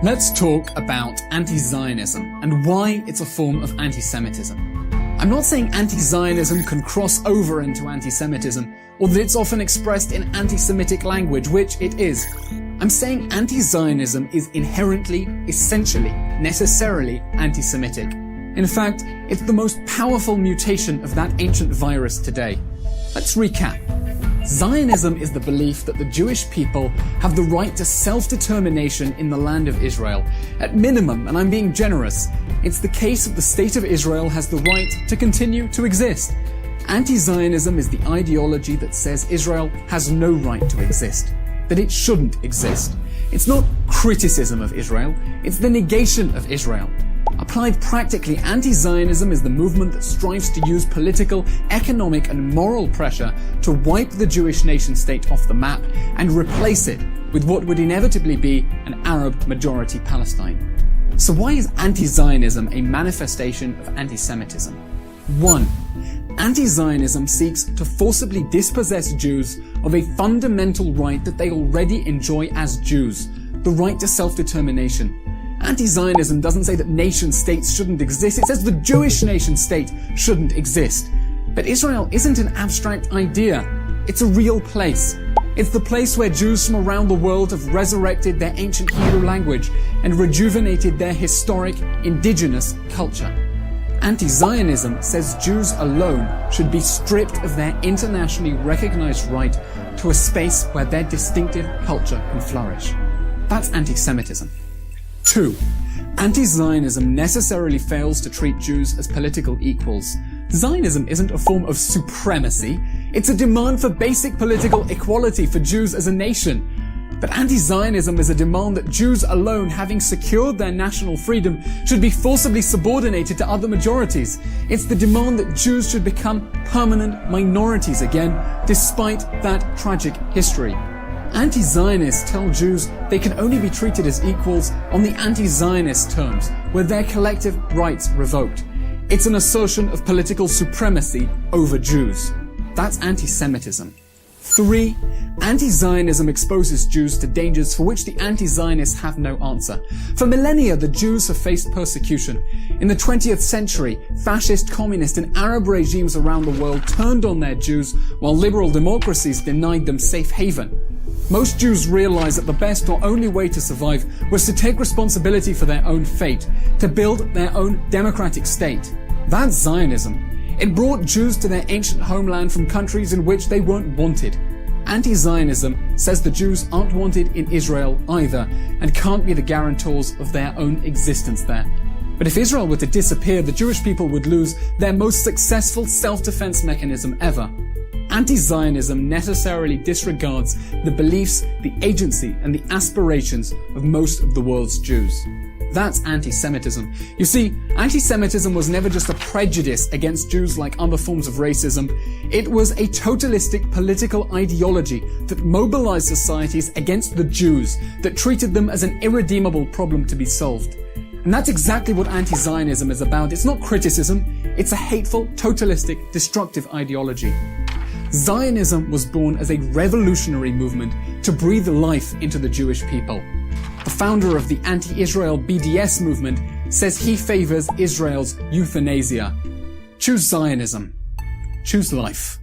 Let's talk about anti-Zionism and why it's a form of anti-Semitism. I'm not saying anti-Zionism can cross over into anti-Semitism, or that it's often expressed in anti-Semitic language, which it is. I'm saying anti-Zionism is inherently, essentially, necessarily anti-Semitic. In fact, it's the most powerful mutation of that ancient virus today. Let's recap. Zionism is the belief that the Jewish people have the right to self-determination in the land of Israel. At minimum, and I'm being generous, it's the case that the state of Israel has the right to continue to exist. Anti-Zionism is the ideology that says Israel has no right to exist, that it shouldn't exist. It's not criticism of Israel, it's the negation of Israel. Applied practically, anti-Zionism is the movement that strives to use political, economic and moral pressure to wipe the Jewish nation-state off the map and replace it with what would inevitably be an Arab-majority Palestine. So why is anti-Zionism a manifestation of anti-Semitism? 1. Anti-Zionism seeks to forcibly dispossess Jews of a fundamental right that they already enjoy as Jews, the right to self-determination. Anti-Zionism doesn't say that nation-states shouldn't exist, it says the Jewish nation-state shouldn't exist. But Israel isn't an abstract idea, it's a real place. It's the place where Jews from around the world have resurrected their ancient Hebrew language and rejuvenated their historic, indigenous culture. Anti-Zionism says Jews alone should be stripped of their internationally recognized right to a space where their distinctive culture can flourish. That's anti-Semitism. 2. Anti-Zionism necessarily fails to treat Jews as political equals. Zionism isn't a form of supremacy, it's a demand for basic political equality for Jews as a nation. But anti-Zionism is a demand that Jews alone, having secured their national freedom, should be forcibly subordinated to other majorities. It's the demand that Jews should become permanent minorities again, despite that tragic history. Anti-Zionists tell Jews they can only be treated as equals on the anti-Zionist terms, with their collective rights revoked. It's an assertion of political supremacy over Jews. That's anti-Semitism. 3. Anti-Zionism exposes Jews to dangers for which the anti-Zionists have no answer. For millennia, the Jews have faced persecution. In the 20th century, fascist, communist and Arab regimes around the world turned on their Jews, while liberal democracies denied them safe haven. Most Jews realized that the best or only way to survive was to take responsibility for their own fate, to build their own democratic state. That's Zionism. It brought Jews to their ancient homeland from countries in which they weren't wanted. Anti-Zionism says the Jews aren't wanted in Israel either and can't be the guarantors of their own existence there. But if Israel were to disappear, the Jewish people would lose their most successful self-defense mechanism ever. Anti-Zionism necessarily disregards the beliefs, the agency, and the aspirations of most of the world's Jews. That's anti-Semitism. You see, anti-Semitism was never just a prejudice against Jews like other forms of racism. It was a totalistic political ideology that mobilized societies against the Jews, that treated them as an irredeemable problem to be solved. And that's exactly what anti-Zionism is about. It's not criticism, it's a hateful, totalistic, destructive ideology. Zionism was born as a revolutionary movement to breathe life into the Jewish people. The founder of the anti-Israel BDS movement says he favors Israel's euthanasia. Choose Zionism. Choose life.